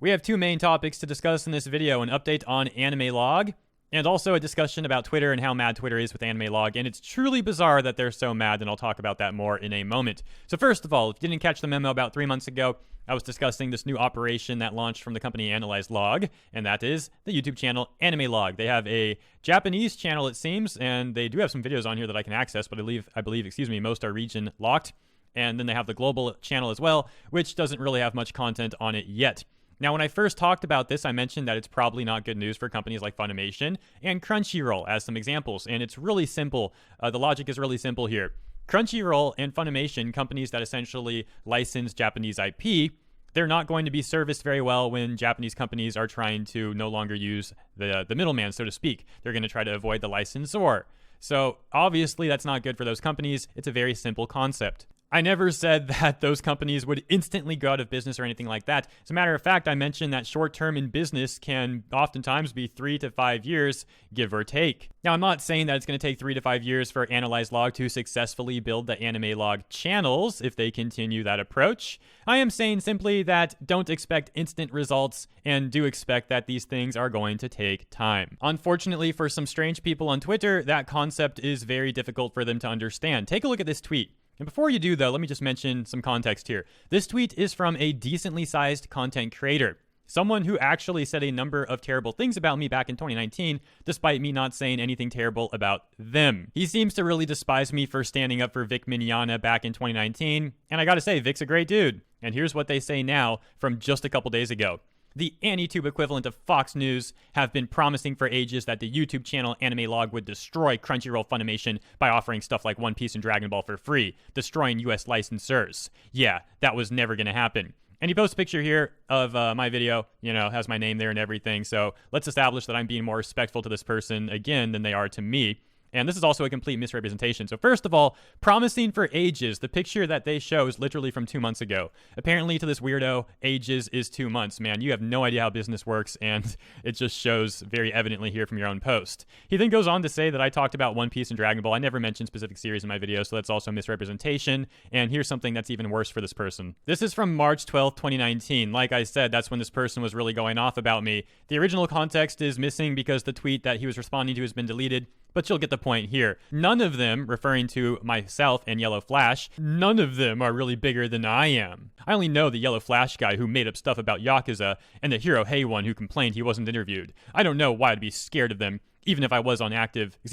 We have two main topics to discuss in this video, an update on Animelog, and also a discussion about Twitter and how mad Twitter is with Animelog, and it's truly bizarre that they're so mad, and I'll talk about that more in a moment. So first of all, if you didn't catch the memo about 3 months ago, I was discussing this new operation that launched from the company Analyzelog, and that is the YouTube channel Animelog. They have a Japanese channel, it seems, and they do have some videos on here that I can access, but I believe, most are region locked. And then they have the global channel as well, which doesn't really have much content on it yet. Now, when I first talked about this, I mentioned that it's probably not good news for companies like Funimation and Crunchyroll as some examples, and it's really simple. The logic is really simple here. Crunchyroll and Funimation, companies that essentially license Japanese IP, they're not going to be serviced very well when Japanese companies are trying to no longer use the middleman, so to speak. They're going to try to avoid the licensor. So obviously that's not good for those companies. It's a very simple concept. I never said that those companies would instantly go out of business or anything like that. As a matter of fact, I mentioned that short-term in business can oftentimes be 3 to 5 years, give or take. Now, I'm not saying that it's going to take 3 to 5 years for Analyzelog to successfully build the Animelog channels if they continue that approach. I am saying simply that don't expect instant results and do expect that these things are going to take time. Unfortunately, for some strange people on Twitter, that concept is very difficult for them to understand. Take a look at this tweet. And before you do, though, let me just mention some context here. This tweet is from a decently sized content creator, someone who actually said a number of terrible things about me back in 2019, despite me not saying anything terrible about them. He seems to really despise me for standing up for Vic Mignogna back in 2019, and I gotta say, Vic's a great dude. And here's what they say now from just a couple days ago. The AniTube equivalent of Fox News have been promising for ages that the YouTube channel Animelog would destroy Crunchyroll Funimation by offering stuff like One Piece and Dragon Ball for free, destroying US licensors. Yeah, that was never going to happen. And he posts a picture here of my video, has my name there and everything. So let's establish that I'm being more respectful to this person again than they are to me. And this is also a complete misrepresentation. So first of all, promising for ages. The picture that they show is literally from 2 months ago. Apparently to this weirdo, ages is 2 months. Man, you have no idea how business works, and it just shows very evidently here from your own post. He then goes on to say that I talked about One Piece and Dragon Ball. I never mentioned specific series in my video, so that's also misrepresentation. And here's something that's even worse for this person. This is from March 12th, 2019. Like I said, that's when this person was really going off about me. The original context is missing because the tweet that he was responding to has been deleted. But you'll get the point here. None of them, referring to myself and Yellow Flash, none of them are really bigger than I am. I only know the Yellow Flash guy who made up stuff about Yakuza and the Hero Hey one who complained he wasn't interviewed. I don't know why I'd be scared of them. Even if I was active on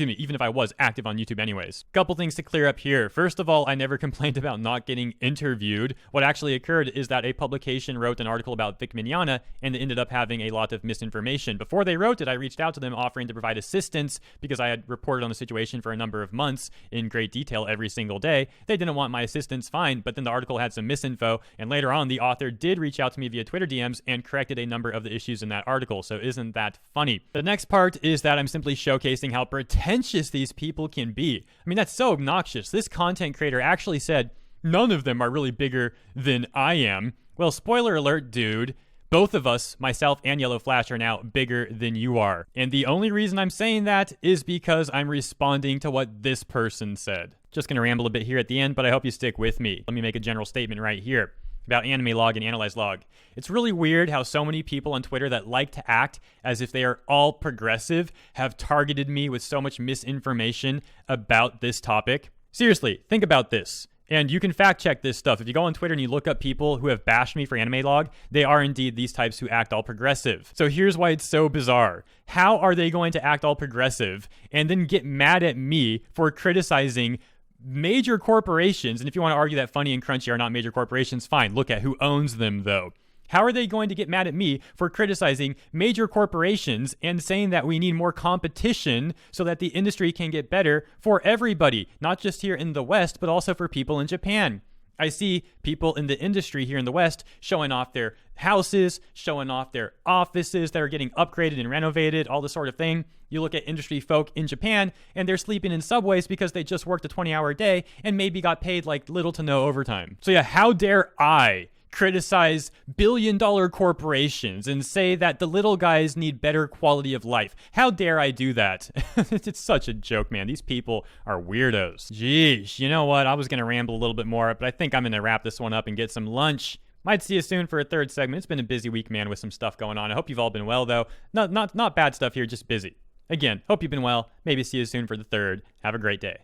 YouTube anyways. Couple things to clear up here. First of all, I never complained about not getting interviewed. What actually occurred is that a publication wrote an article about Vic Mignogna, and it ended up having a lot of misinformation. Before they wrote it, I reached out to them offering to provide assistance because I had reported on the situation for a number of months in great detail every single day. They didn't want my assistance, fine, but then the article had some misinfo, and later on, the author did reach out to me via Twitter DMs and corrected a number of the issues in that article, so isn't that funny? The next part is that I'm simply showcasing how pretentious these people can be. I mean, that's so obnoxious. This content creator actually said, none of them are really bigger than I am. Well, spoiler alert, dude. Both of us, myself and Yellow Flash, are now bigger than you are. And the only reason I'm saying that is because I'm responding to what this person said. Just gonna ramble a bit here at the end, but I hope you stick with me. Let me make a general statement right here about Animelog and Analyzelog. It's really weird how so many people on Twitter that like to act as if they are all progressive have targeted me with so much misinformation about this topic. Seriously, think about this. And you can fact check this stuff. If you go on Twitter and you look up people who have bashed me for Animelog, they are indeed these types who act all progressive. So here's why it's so bizarre. How are they going to act all progressive and then get mad at me for criticizing major corporations? And if you want to argue that Funny and Crunchy are not major corporations, fine. Look at who owns them, though. How are they going to get mad at me for criticizing major corporations and saying that we need more competition so that the industry can get better for everybody, not just here in the West, but also for people in Japan? I see people in the industry here in the West showing off their houses, showing off their offices that are getting upgraded and renovated, all this sort of thing. You look at industry folk in Japan, and they're sleeping in subways because they just worked a 20-hour day and maybe got paid like little to no overtime. So yeah, how dare I criticize billion-dollar corporations and say that the little guys need better quality of life? How dare I do that? It's such a joke, man. These people are weirdos. Jeez, you know what? I was going to ramble a little bit more, but I think I'm going to wrap this one up and get some lunch. Might see you soon for a third segment. It's been a busy week, man, with some stuff going on. I hope you've all been well, though. Not bad stuff here, just busy. Again, hope you've been well. Maybe see you soon for the third. Have a great day.